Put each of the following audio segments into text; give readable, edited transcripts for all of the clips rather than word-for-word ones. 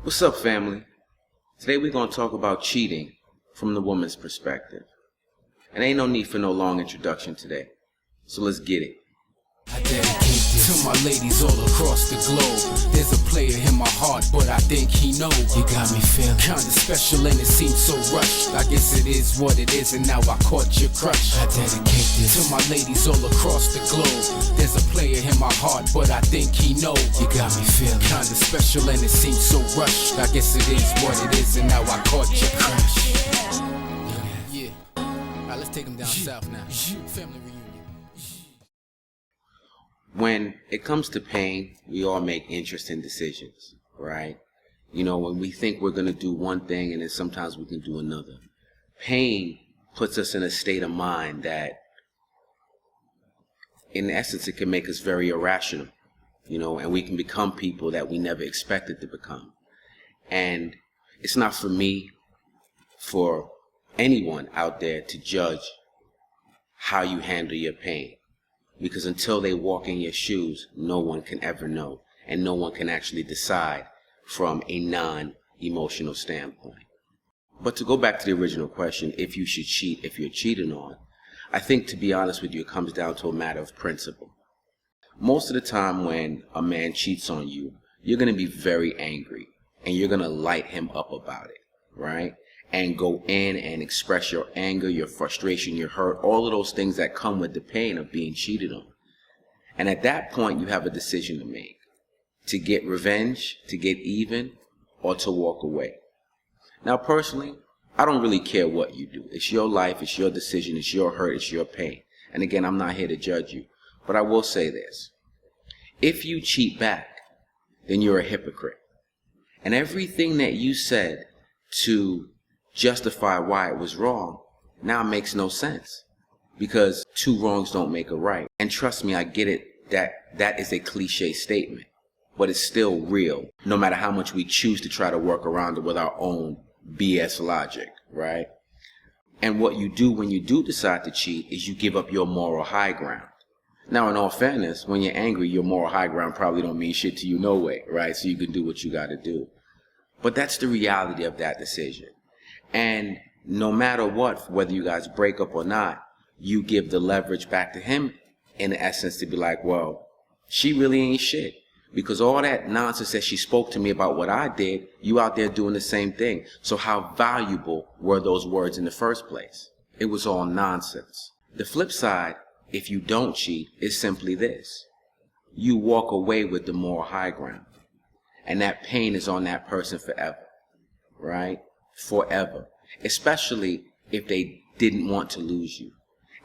What's up, family? Today we're going to talk about cheating from the woman's perspective. And ain't no need for no long introduction today. So let's get it. I dedicate this to my ladies all across the globe. There's a player in my heart, but I think he knows. You got me feeling kinda special and it seems so rushed. I guess it is what it is and now I caught your crush. I dedicate this to my ladies all across the globe. There's a player in my heart, but I think he knows. You got me feeling kinda special and it seems so rushed. I guess it is what it is and now I caught your crush. Yeah. Alright, let's take him down south now. Family reunion. When it comes to pain, we all make interesting decisions, right? You know, when we think we're going to do one thing and then sometimes we can do another. Pain puts us in a state of mind that, in essence, it can make us very irrational, you know, and we can become people that we never expected to become. And it's not for me, for anyone out there to judge how you handle your pain. Because until they walk in your shoes, no one can ever know. And no one can actually decide from a non-emotional standpoint. But to go back to the original question, if you should cheat, if you're cheated on, I think, to be honest with you, it comes down to a matter of principle. Most of the time when a man cheats on you, you're going to be very angry. And you're going to light him up about it, right? And go in and express your anger, your frustration, your hurt, all of those things that come with the pain of being cheated on. And at that point, you have a decision to make. To get revenge, to get even, or to walk away. Now, personally, I don't really care what you do. It's your life, it's your decision, it's your hurt, it's your pain. And again, I'm not here to judge you. But I will say this. If you cheat back, then you're a hypocrite. And everything that you said to justify why it was wrong now makes no sense, because two wrongs don't make a right. And trust me, I get it that is a cliche statement, but it's still real, no matter how much we choose to try to work around it with our own BS logic, right? And what you do when you do decide to cheat is you give up your moral high ground. Now, in all fairness, when you're angry, your moral high ground probably don't mean shit to you no way, right? So you can do what you got to do. But that's the reality of that decision. And no matter what, whether you guys break up or not, you give the leverage back to him, in essence, to be like, well, she really ain't shit. Because all that nonsense that she spoke to me about what I did, you out there doing the same thing. So how valuable were those words in the first place? It was all nonsense. The flip side, if you don't cheat, is simply this. You walk away with the moral high ground. And that pain is on that person forever, right? Forever, especially if they didn't want to lose you.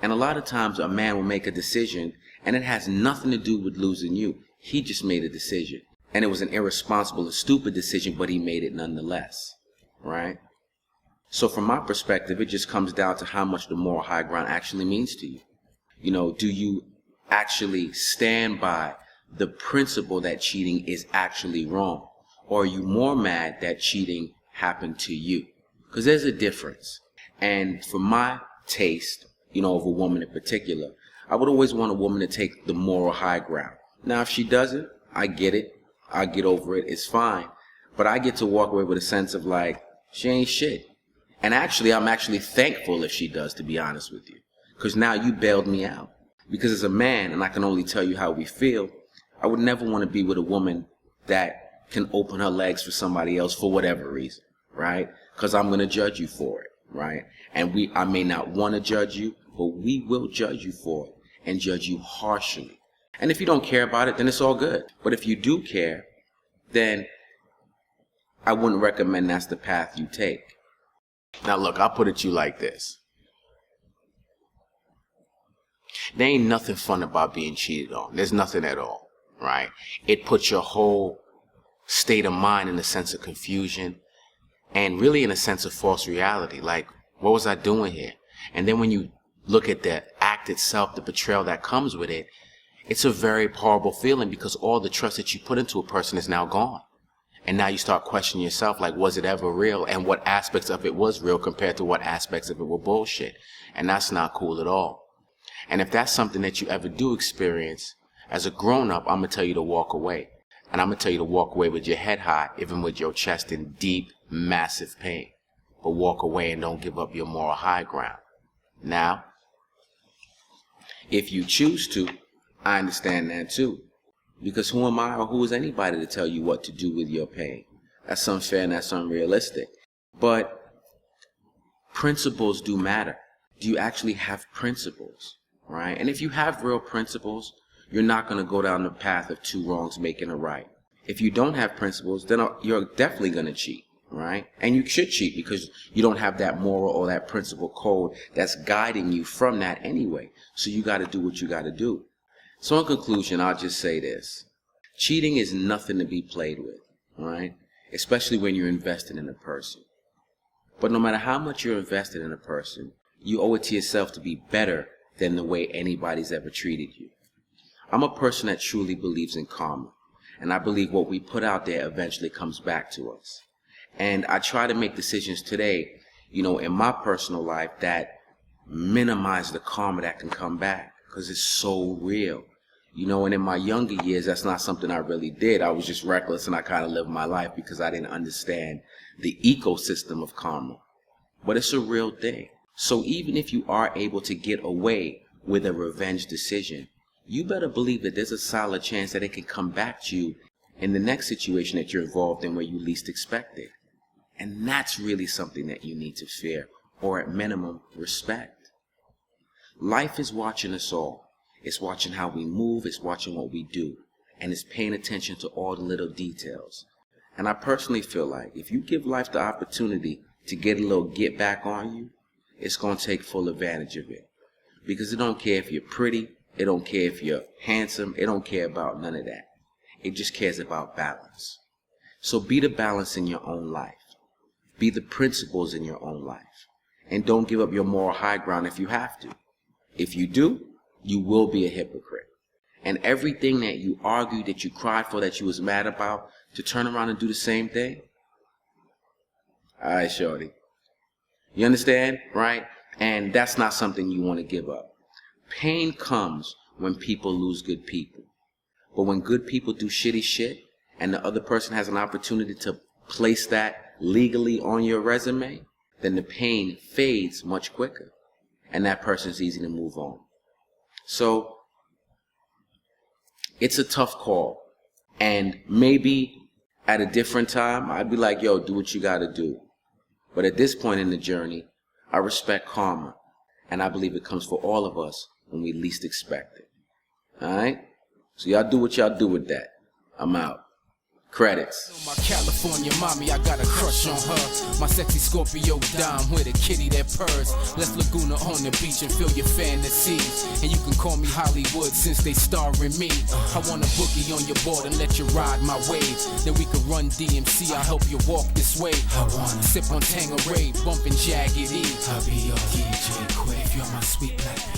And a lot of times a man will make a decision and it has nothing to do with losing you. He just made a decision, and it was an irresponsible and stupid decision, but he made it nonetheless, right? So from my perspective, it just comes down to how much the moral high ground actually means to you. You know, do you actually stand by the principle that cheating is actually wrong? Or are you more mad that cheating happened to you? Because there's a difference. And for my taste, you know, of a woman in particular, I would always want a woman to take the moral high ground. Now, if she doesn't, I get it. I get over it. It's fine. But I get to walk away with a sense of like, she ain't shit. And actually, I'm actually thankful if she does, to be honest with you. Because now you bailed me out. Because as a man, and I can only tell you how we feel, I would never want to be with a woman that can open her legs for somebody else for whatever reason, right? Because I'm going to judge you for it, right? And I may not want to judge you, but we will judge you for it and judge you harshly. And if you don't care about it, then it's all good. But if you do care, then I wouldn't recommend that's the path you take. Now look, I'll put it to you like this. There ain't nothing fun about being cheated on. There's nothing at all, right? It puts your whole state of mind in a sense of confusion and really in a sense of false reality. Like, what was I doing here? And then when you look at the act itself, the betrayal that comes with it, it's a very horrible feeling because all the trust that you put into a person is now gone. And now you start questioning yourself, like, was it ever real? And what aspects of it was real compared to what aspects of it were bullshit? And that's not cool at all. And if that's something that you ever do experience, as a grown-up, I'm going to tell you to walk away. And I'm going to tell you to walk away with your head high, even with your chest in deep, massive pain. But walk away and don't give up your moral high ground. Now, if you choose to, I understand that too. Because who am I or who is anybody to tell you what to do with your pain? That's unfair and that's unrealistic. But principles do matter. Do you actually have principles, right? And if you have real principles, you're not going to go down the path of two wrongs making a right. If you don't have principles, then you're definitely going to cheat, right? And you should cheat because you don't have that moral or that principle code that's guiding you from that anyway. So you got to do what you got to do. So in conclusion, I'll just say this. Cheating is nothing to be played with, right? Especially when you're invested in a person. But no matter how much you're invested in a person, you owe it to yourself to be better than the way anybody's ever treated you. I'm a person that truly believes in karma. And I believe what we put out there eventually comes back to us. And I try to make decisions today, in my personal life that minimize the karma that can come back. Because it's so real. And in my younger years, that's not something I really did. I was just reckless and I kind of lived my life because I didn't understand the ecosystem of karma. But it's a real thing. So even if you are able to get away with a revenge decision, you better believe that there's a solid chance that it can come back to you in the next situation that you're involved in where you least expect it. And that's really something that you need to fear, or at minimum, respect. Life is watching us all. It's watching how we move, it's watching what we do, and it's paying attention to all the little details. And I personally feel like if you give life the opportunity to get a little get back on you, it's going to take full advantage of it. Because it don't care if you're pretty, it don't care if you're handsome, it don't care about none of that. It just cares about balance. So be the balance in your own life. Be the principles in your own life. And don't give up your moral high ground if you have to. If you do, you will be a hypocrite. And everything that you argued, that you cried for, that you was mad about, to turn around and do the same thing? Alright, shorty. You understand? Right? And that's not something you want to give up. Pain comes when people lose good people. But when good people do shitty shit, and the other person has an opportunity to place that legally on your resume, then the pain fades much quicker. And that person's easy to move on. So, it's a tough call. And maybe at a different time, I'd be like, yo, do what you gotta do. But at this point in the journey, I respect karma. And I believe it comes for all of us when we least expect it. Alright? So y'all do what y'all do with that. I'm out. Credits. My California mommy, I got a crush on her. My sexy Scorpio dime with a kitty that purrs. Left Laguna on the beach and feel your fantasies. And you can call me Hollywood since they starring me. I want a boogie on your board and let you ride my waves. Then we can run DMC, I'll help you walk this way. I wanna sip on Tangeray, bumping Jagged E. I'll be your DJ quick, you're my sweet black.